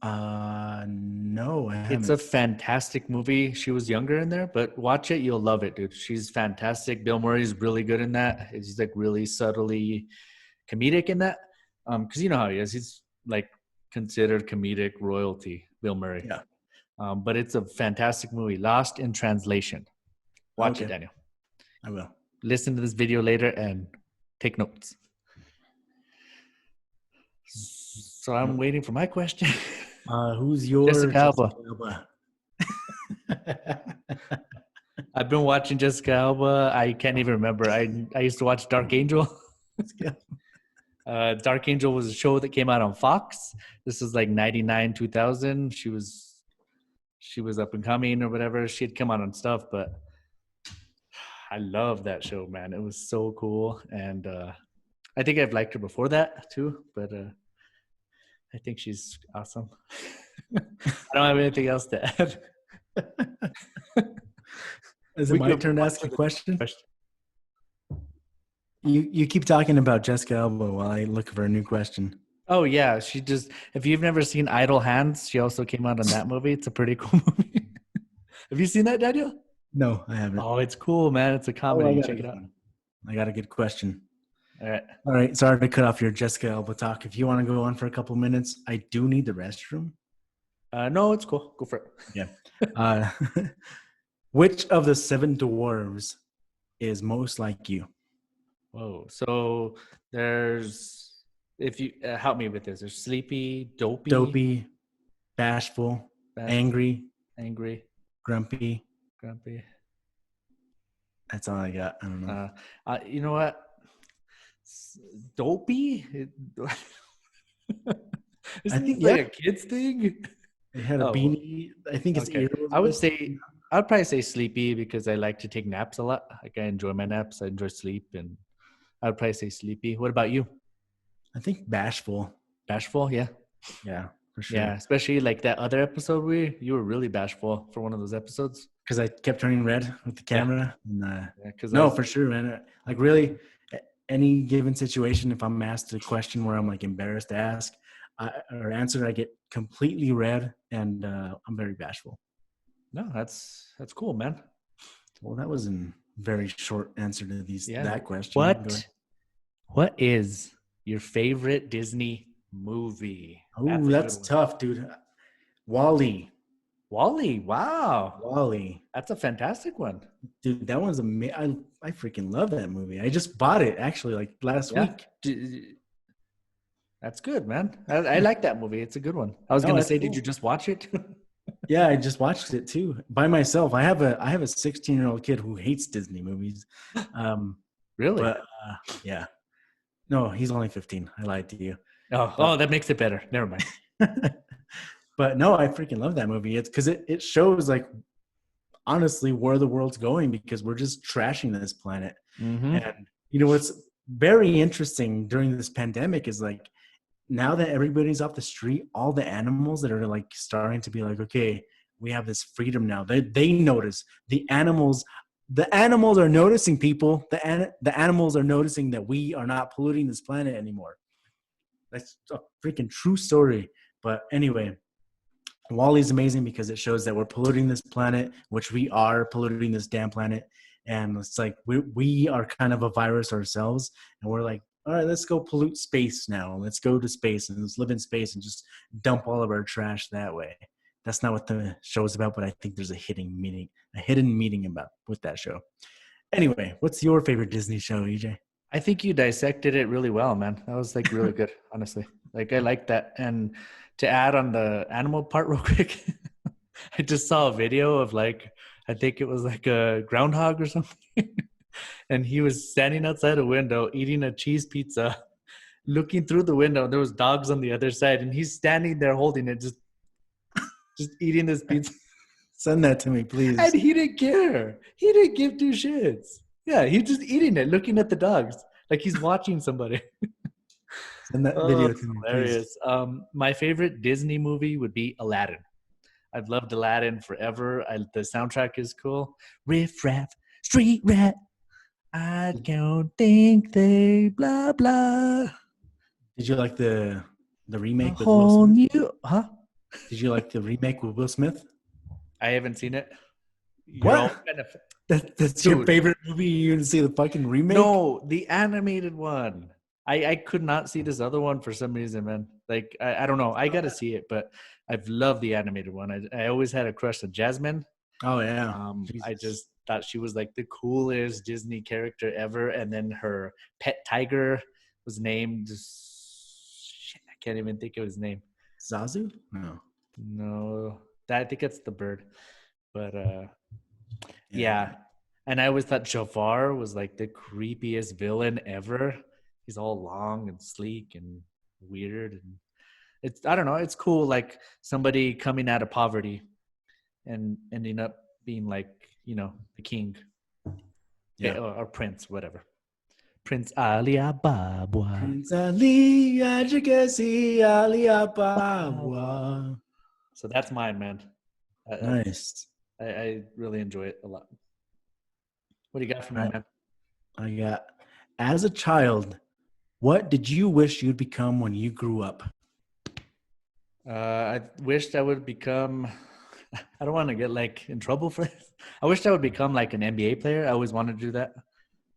S1: No, I haven't.
S2: It's a fantastic movie. She was younger in there, but watch it. You'll love it, dude. She's fantastic. Bill Murray's really good in that. He's like really subtly comedic in that. Because you know how he is. He's like considered comedic royalty, Bill Murray.
S1: Yeah.
S2: But it's a fantastic movie. Lost in Translation. Watch it,
S1: Okay.
S2: Daniel.
S1: I will.
S2: Listen to this video later and take notes. So I'm waiting for my question.
S1: Who's your
S2: Jessica Alba.
S1: Alba?
S2: I've been watching Jessica Alba. I can't even remember. I used to watch Dark Angel. Dark Angel was a show that came out on Fox. This was like 99, 2000. She was up and coming or whatever. She had come out on stuff, but I love that show, man. It was so cool. And I think I've liked her before that too, but I think she's awesome. I don't have anything else to add.
S1: Is it my turn to ask a question? You keep talking about Jessica Alba while I look for a new question.
S2: Oh yeah, she just. If you've never seen Idle Hands, she also came out in that movie. It's a pretty cool movie. Have you seen that, Daniel?
S1: No, I haven't.
S2: Oh, it's cool, man. It's a comedy. Check it out.
S1: I got a good question.
S2: All
S1: right. Sorry to cut off your Jessica Alba talk. If you want to go on for a couple minutes, I do need the restroom.
S2: No, it's cool. Go for
S1: it. Yeah. Which of the 7 dwarves is most like you?
S2: Whoa. So there's, if you help me with this, there's Sleepy,
S1: Dopey, bashful, angry, grumpy. That's all I got. I don't know.
S2: You know what? Dopey? I think like a kid's thing.
S1: It had a beanie. I think it's ear.
S2: I'd probably say Sleepy because I like to take naps a lot. Like I enjoy my naps. I enjoy sleep, and I'd probably say Sleepy. What about you?
S1: I think bashful.
S2: Bashful, yeah.
S1: Yeah, for
S2: Yeah,
S1: sure.
S2: especially like that other episode you were really bashful for one of those episodes.
S1: Because I kept turning red with the
S2: Yeah,
S1: camera. And,
S2: yeah. Because
S1: no, for sure, man. Like really, any given situation, if I'm asked a question where I'm like embarrassed to ask or answer, I get completely red, and I'm very bashful.
S2: no, that's cool, man.
S1: Well, that was a very short answer to
S2: Yeah.
S1: that question. Go ahead.
S2: What is your favorite Disney movie? That's
S1: Oh,
S2: a good
S1: that's
S2: one.
S1: tough, dude. Wally.
S2: Wally. Wow,
S1: Wally.
S2: that's a fantastic one.
S1: Dude, that one's amazing. I freaking love that movie. I just bought it actually like last
S2: Yeah,
S1: week.
S2: that's good, man. I like that movie. It's a good one. I was
S1: No,
S2: gonna
S1: that's
S2: say, did you
S1: cool.
S2: just watch it?
S1: Yeah, I just watched it too by myself. I have a 16-year-old kid who hates Disney movies. Um,
S2: Really?
S1: but yeah. No, he's only 15. I lied to you.
S2: Oh,
S1: But
S2: that makes it better. Never mind.
S1: but no, I freaking love that movie. It's because it shows like honestly where the world's going because we're just trashing this planet.
S2: Mm-hmm.
S1: And you know what's very interesting during this pandemic is like now that everybody's off the street, all the animals that are like starting to be like, okay, we have this freedom now. They notice the animals. The animals are noticing people. The animals are noticing that we are not polluting this planet anymore. That's a freaking true story. But anyway, Wally's amazing because it shows that we're polluting this planet, which we are polluting this damn planet. And it's like we are kind of a virus ourselves. And we're like, all right, let's go pollute space now. Let's go to space and let's live in space and just dump all of our trash that way. That's not what the show's about, but I think there's a hidden meaning about with that show. Anyway, what's your favorite Disney show, EJ?
S2: I think you dissected it really well, man. That was like really good, honestly. Like I like that. And to add on the animal part real quick, I just saw a video of like I think it was like a groundhog or something. And he was standing outside a window eating a cheese pizza, looking through the window. There was dogs on the other side, and he's standing there holding it, just eating this pizza.
S1: Send that to me,
S2: And
S1: please.
S2: he didn't care. He didn't give two shits. Yeah, he's just eating it, looking at the dogs, like he's watching somebody.
S1: Send that
S2: Oh,
S1: video
S2: it's
S1: to me, please.
S2: hilarious. My favorite Disney movie would be Aladdin. I've loved Aladdin forever. The soundtrack is cool. Riff raff, street rat. I don't think they blah blah.
S1: Did you like the
S2: A
S1: remake with Will
S2: whole
S1: Smith?
S2: new, huh?
S1: Did you like the remake with Will Smith?
S2: I haven't seen it. You're all
S1: What?
S2: kind of
S1: That's your
S2: dude.
S1: favorite movie? You didn't see the fucking remake?
S2: No, the animated one. I could not see this other one for some reason, man. Like I don't know. I gotta see it, but I've loved the animated one. I always had a crush on Jasmine.
S1: Oh yeah,
S2: I
S1: Jesus.
S2: just thought she was like the coolest Disney character ever. And then her pet tiger was named shit, I can't even think of his name.
S1: Zazu? No.
S2: No, I think it's the bird. But
S1: Yeah.
S2: yeah. And I always thought Jafar was like the creepiest villain ever. He's all long and sleek and weird. And it's, I don't know, it's cool. Like somebody coming out of poverty and ending up being like, the king
S1: Yeah.
S2: or prince, whatever. Prince Ali Ababa.
S1: Prince Ali, Ajagasi, Ali Ababa.
S2: So that's mine, man.
S1: Nice.
S2: I really enjoy it a lot. What do you got for me,
S1: Right.
S2: man?
S1: I got, as a child, what did you wish you'd become when you grew up?
S2: I wished I would become. I don't want to get like in trouble for this. I wished I would become like an NBA player. I always wanted to do that.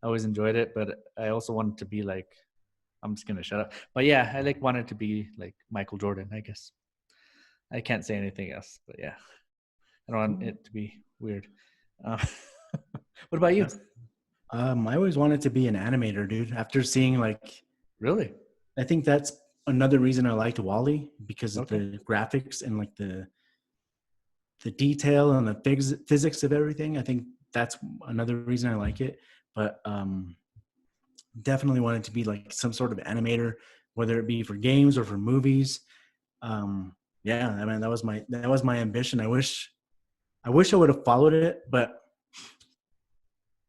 S2: I always enjoyed it, but I also wanted to be like. I'm just gonna shut up. But yeah, I like wanted to be like Michael Jordan. I guess I can't say anything else. But yeah, I don't want it to be weird. What about you?
S1: That's, I always wanted to be an animator, dude. After seeing like,
S2: Really?
S1: I think that's another reason I liked Wally because of
S2: Okay.
S1: the graphics and like the detail and the physics of everything. I think that's another reason I like it. But definitely wanted to be like some sort of animator, whether it be for games or for movies. Yeah, I mean that was my ambition. I wish I would have followed it, but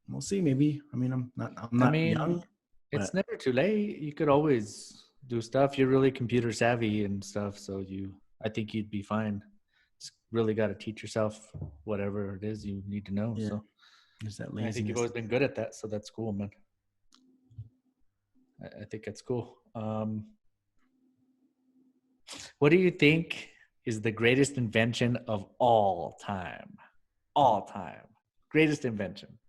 S1: we'll see. Maybe. I mean, I'm
S2: I
S1: not
S2: mean,
S1: young,
S2: it's
S1: but
S2: never too late. You could always do stuff. You're really computer savvy and stuff, so I think you'd be fine. Just really got to teach yourself whatever it is you need to know.
S1: Yeah.
S2: So
S1: There's that
S2: I think you've
S1: laziness.
S2: always been good at that, so that's cool, man. I think it's cool. What do you think is the greatest invention of all time? All time. Greatest invention.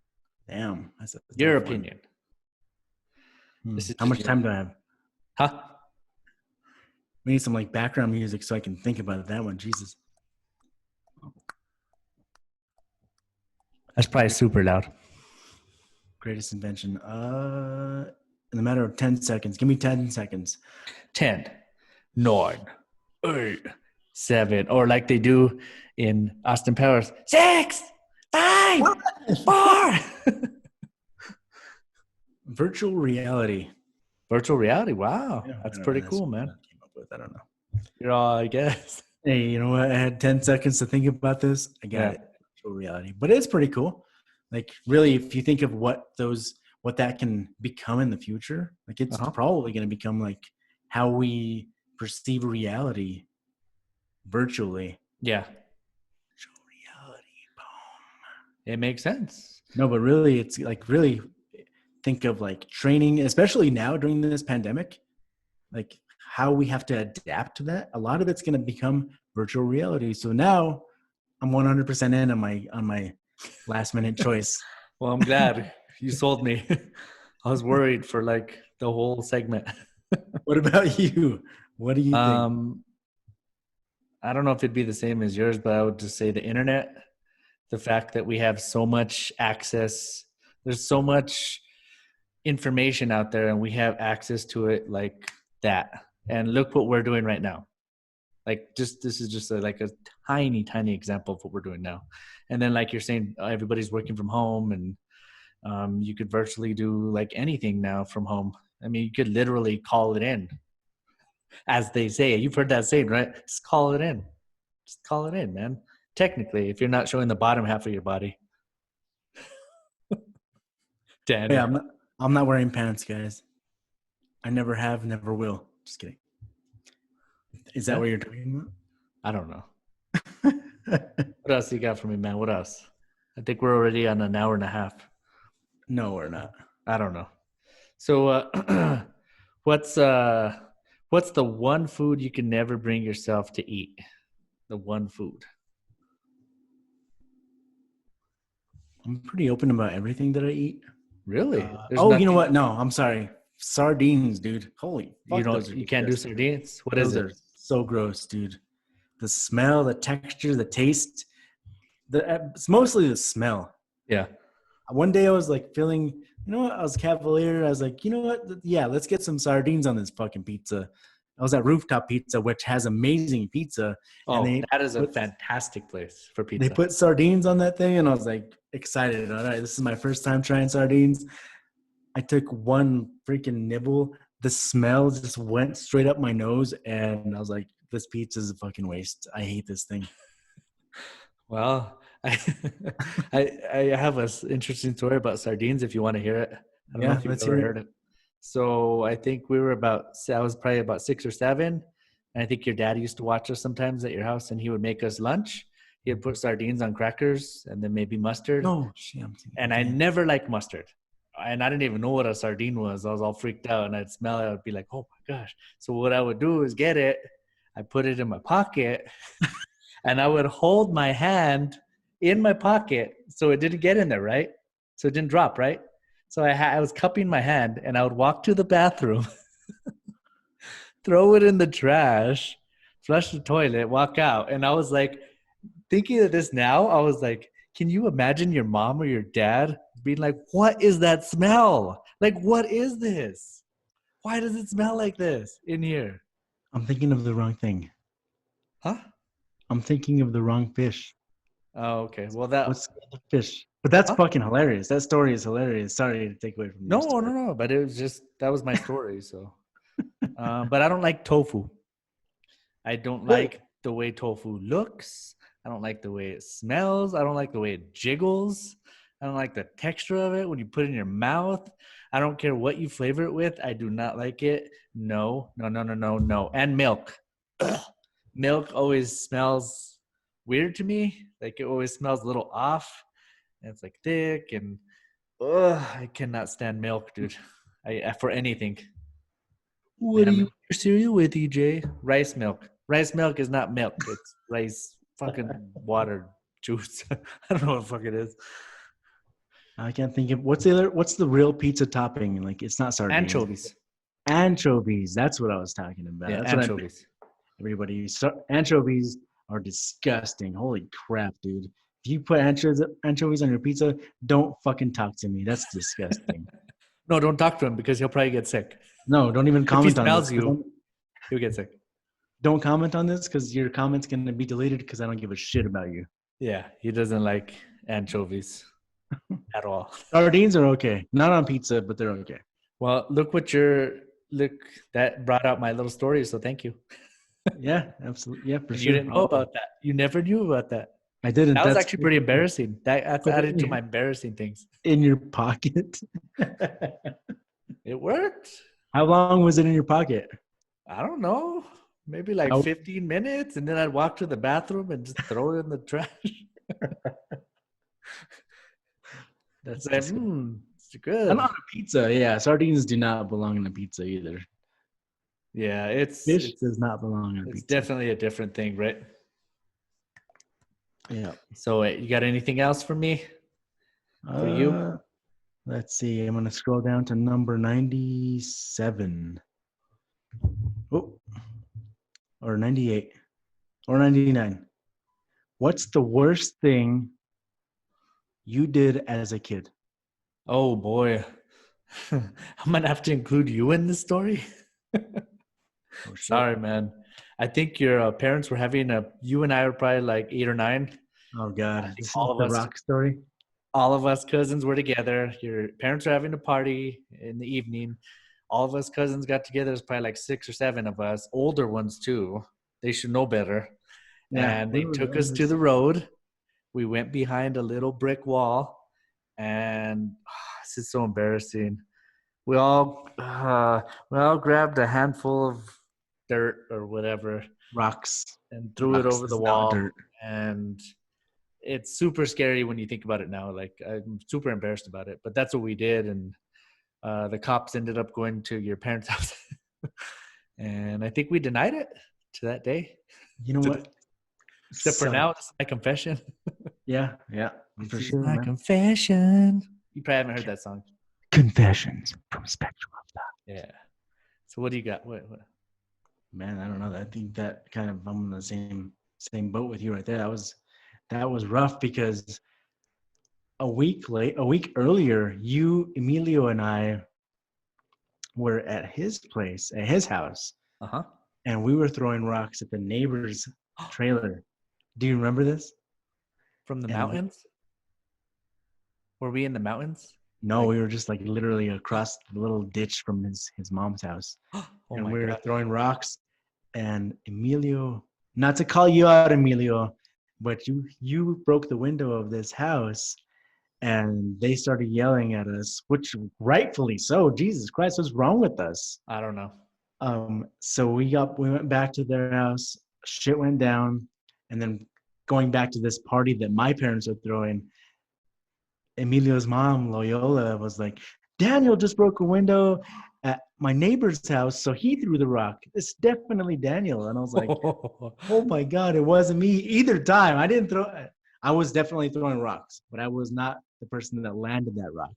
S1: Damn, that's a
S2: Your
S1: tough one.
S2: opinion. This is
S1: How
S2: just
S1: much time do I have?
S2: Huh?
S1: We need some like background music so I can think about that one. Jesus.
S2: That's probably super loud.
S1: Greatest invention. In a matter of 10 seconds. Give me 10 seconds.
S2: 10, 9, 8, 7, or like they do in Austin Powers, 6, 5, 4.
S1: Virtual reality.
S2: Virtual reality. Wow.
S1: Yeah,
S2: That's
S1: I don't
S2: pretty
S1: know.
S2: cool,
S1: What
S2: man.
S1: I came up with. I don't know.
S2: You're all, I guess.
S1: Hey, you know what? I had 10 seconds to think about this. I got it. Virtual reality. But it's pretty cool. Like really, if you think of what that can become in the future, like it's probably going to become like how we perceive reality virtually.
S2: Yeah.
S1: Virtual reality. Boom.
S2: It makes sense.
S1: No, but really, it's like really think of like training, especially now during this pandemic, like how we have to adapt to that. A lot of it's going to become virtual reality. So now I'm 100% in on my last minute choice.
S2: Well, I'm glad you sold me. I was worried for like the whole segment.
S1: What about you? What do you think?
S2: I don't know if it'd be the same as yours, but I would just say the internet, the fact that we have so much access, there's so much information out there and we have access to it like that. And look what we're doing right now. Like this is just like a tiny example of what we're doing now. And then like you're saying, everybody's working from home and you could virtually do like anything now from home. I mean, you could literally call it in, as they say. You've heard that saying, right? Just call it in. Just call it in, man. Technically, if you're not showing the bottom half of your body. Daniel.
S1: Yeah, I'm not wearing pants, guys. I never have, never will. Just kidding. Is that what you're talking about?
S2: I don't know. What else you got for me, man? What else? I think we're already on an hour and a half.
S1: No, we're not.
S2: I don't know. So what's the one food you can never bring yourself to eat? The one food.
S1: I'm pretty open about everything that I eat.
S2: Really?
S1: You know what? No, I'm sorry. Sardines, dude. Holy fuck.
S2: You can't do sardines? What is it?
S1: Those are so gross, dude. The smell, the texture, the taste. It's mostly the smell.
S2: Yeah.
S1: One day I was like feeling, you know what? I was cavalier. I was like, you know what? Yeah, let's get some sardines on this fucking pizza. I was at Rooftop Pizza, which has amazing pizza.
S2: Oh, and that is a fantastic place for pizza.
S1: They put sardines on that thing, and I was like excited. All right, this is my first time trying sardines. I took one freaking nibble. The smell just went straight up my nose, and I was like, this pizza is a fucking waste. I hate this thing.
S2: Well, I have an interesting story about sardines if you want to hear it. I don't know if you've ever heard it. So I think I was probably about 6 or 7. And I think your dad used to watch us sometimes at your house and he would make us lunch. He would put sardines on crackers and then maybe mustard.
S1: Oh, shit.
S2: And I never liked mustard. And I didn't even know what a sardine was. I was all freaked out and I'd smell it. I would be like, oh my gosh. So what I would do is get it. I put it in my pocket and I would hold my hand in my pocket so it didn't get in there, right? So it didn't drop, right? So I was cupping my hand and I would walk to the bathroom, throw it in the trash, flush the toilet, walk out. And I was like, thinking of this now, I was like, can you imagine your mom or your dad being like, what is that smell? Like, what is this? Why does it smell like this in here?
S1: I'm thinking of the wrong thing.
S2: Huh?
S1: I'm thinking of the wrong fish.
S2: Oh, okay. Well,
S1: what's the fish? But that's fucking hilarious. That story is hilarious. Sorry to take away from you.
S2: No. But it was just, that was my story. So, but I don't like tofu. I don't like the way tofu looks. I don't like the way it smells. I don't like the way it jiggles. I don't like the texture of it when you put it in your mouth. I don't care what you flavor it with. I do not like it. No. And milk. Ugh. Milk always smells weird to me. Like it always smells a little off. And it's like thick and I cannot stand milk, dude. I for anything.
S1: What do
S2: And
S1: you?
S2: your cereal with EJ? Rice milk. Rice milk is not milk. It's rice fucking water juice. I don't know what the fuck it is.
S1: I can't think of what's the real pizza topping? Like it's not sardines.
S2: Anchovies.
S1: Anchovies. That's what I was talking about.
S2: Yeah,
S1: That's what
S2: anchovies.
S1: everybody. Anchovies are disgusting. Holy crap, dude. If you put anchovies on your pizza, don't fucking talk to me. That's disgusting.
S2: No, don't talk to him because he'll probably get sick.
S1: No, don't even
S2: If he
S1: comment on this.
S2: smells you, he'll get sick.
S1: Don't comment on this because your comment's going to be deleted because I don't give a shit about you.
S2: Yeah, he doesn't like anchovies at all.
S1: Sardines are okay. Not on pizza, but they're okay.
S2: Well, look that brought out my little story, so thank you.
S1: Yeah, absolutely. Yeah, for
S2: And
S1: sure.
S2: you didn't know about that. You never knew about that.
S1: I didn't.
S2: That was
S1: That's
S2: actually pretty embarrassing. That's
S1: Put it
S2: added to
S1: in-
S2: my embarrassing things.
S1: in your pocket.
S2: It worked.
S1: How long was it in your pocket?
S2: I don't know. Maybe like 15 minutes, and then I'd walk to the bathroom and just throw it in the trash.
S1: That's
S2: Like,
S1: disgusting.
S2: it's good.
S1: And on a pizza, yeah. Sardines do not belong in a pizza either.
S2: Yeah,
S1: Fish does not belong in a
S2: it's
S1: pizza.
S2: definitely a different thing, right?
S1: Yeah.
S2: So you got anything else for me? For you?
S1: Let's see. I'm going to scroll down to number 97. Oh, or 98 or 99. What's the worst thing you did as a kid?
S2: Oh boy. I'm gonna have to include you in this story.
S1: Oh, shit.
S2: Sorry, man. I think your parents were having you and I were probably like 8 or 9.
S1: Oh, God. This is
S2: all of
S1: the
S2: us-
S1: rock story?
S2: All of us cousins were together. Your parents were having a party in the evening. All of us cousins got together. There's probably like 6 or 7 of us, older ones too. They should know better.
S1: Yeah.
S2: And they took us to the road. We went behind a little brick wall, and this is so embarrassing. We all grabbed a handful of dirt or whatever
S1: rocks
S2: and threw it
S1: Rocks
S2: over the
S1: is not
S2: wall.
S1: dirt.
S2: And it's super scary when you think about it now. Like I'm super embarrassed about it, but that's what we did. And the cops ended up going to your parents' house, and I think we denied it to that day.
S1: You know what?
S2: Except for now, this is my confession.
S1: Yeah, for
S2: This is
S1: sure,
S2: my
S1: man.
S2: confession. You probably haven't heard that song.
S1: Confessions from Spectrum of Thought.
S2: Yeah. So what do you got? What?
S1: Man, I don't know. I think that kind of I'm in the same boat with you right there. That was rough because a week earlier, you, Emilio, and I were at his place, at his house,
S2: Uh-huh.
S1: and we were throwing rocks at the neighbor's trailer. Do you remember this?
S2: From the
S1: And
S2: mountains? Were we in the mountains?
S1: No, we were just like literally across the little ditch from his mom's house.
S2: Oh
S1: And
S2: my
S1: we were
S2: God.
S1: throwing rocks, and Emilio, not to call you out, Emilio, but you broke the window of this house, and they started yelling at us, which rightfully so. Jesus Christ, what's wrong with us?
S2: I don't know.
S1: So we went back to their house. Shit went down, and then going back to this party that my parents are throwing, Emilio's mom, Loyola, was like, Daniel just broke a window at my neighbor's house, so he threw the rock. It's definitely Daniel. And I was like, oh my God, it wasn't me either time. I didn't throw it. I was definitely throwing rocks, but I was not the person that landed that rock.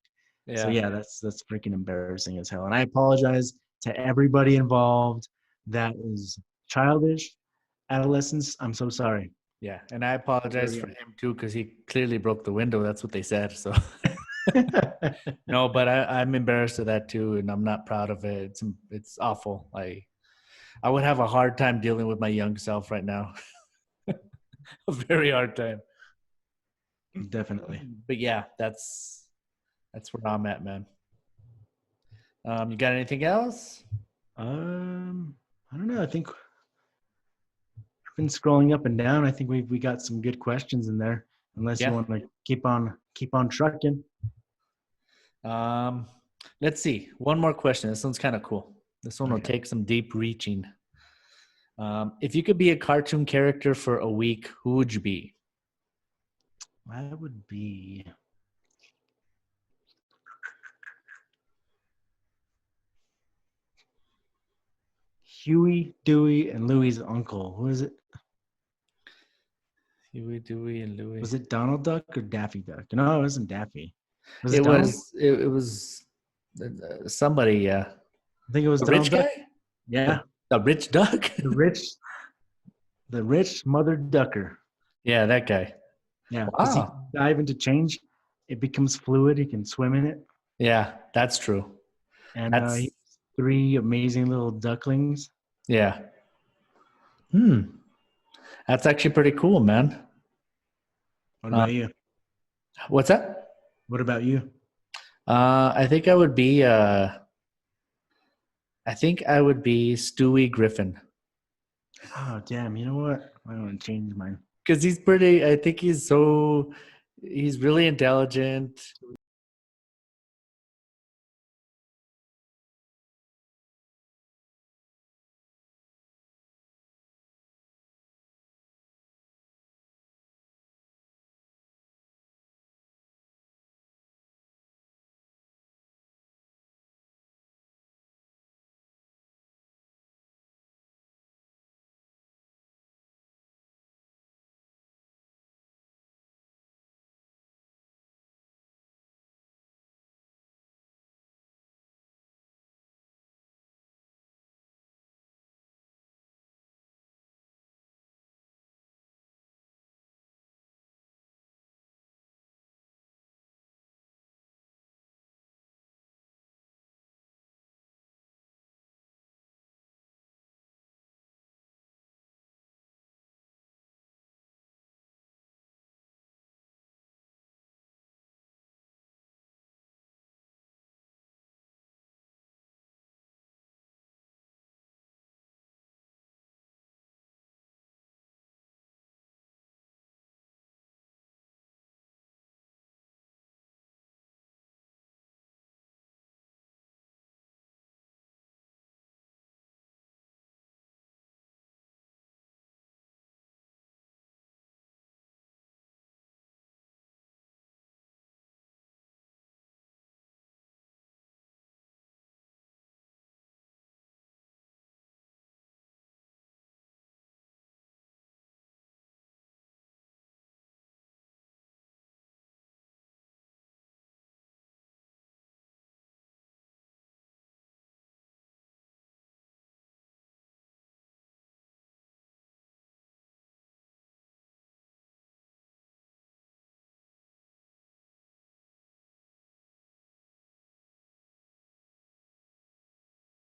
S2: Yeah.
S1: So yeah, that's freaking embarrassing as hell. And I apologize to everybody involved. That is childish. Adolescence, I'm so sorry.
S2: Yeah. And I apologize for him too, because he clearly broke the window. That's what they said. So no, but I'm embarrassed of that too, and I'm not proud of it. It's awful. I would have a hard time dealing with my young self right now. A very hard time.
S1: Definitely.
S2: But yeah, that's where I'm at, man. You got anything else?
S1: I don't know. I think I've been scrolling up and down. I think we got some good questions in there. Unless you want to keep on trucking.
S2: Let's see. One more question. This one's kind of cool. This one will
S1: Okay.
S2: take some deep reaching. If you could be a cartoon character for a week, who would you be?
S1: I would be Huey, Dewey, and Louie's uncle. Who is it?
S2: Huey, Dewey, and Louie.
S1: Was it Donald Duck or Daffy Duck? No, it wasn't Daffy. Was
S2: It
S1: it Donald?
S2: was. It was somebody. Yeah,
S1: I think it was
S2: a
S1: Donald
S2: rich
S1: Duck.
S2: guy.
S1: Yeah,
S2: A rich duck.
S1: the rich mother ducker.
S2: Yeah, that guy.
S1: Yeah, because he
S2: Wow.
S1: can dive into change. It becomes fluid. He can swim in it.
S2: Yeah, that's true.
S1: And
S2: That's
S1: he has 3 amazing little ducklings.
S2: yeah. Hmm. That's actually pretty cool, man.
S1: What about you?
S2: What's that?
S1: What about you?
S2: I think I would be. I think I would be Stewie Griffin
S1: Oh, damn. You know what? I want to change mine.
S2: because he's pretty. I think he's so. He's really intelligent.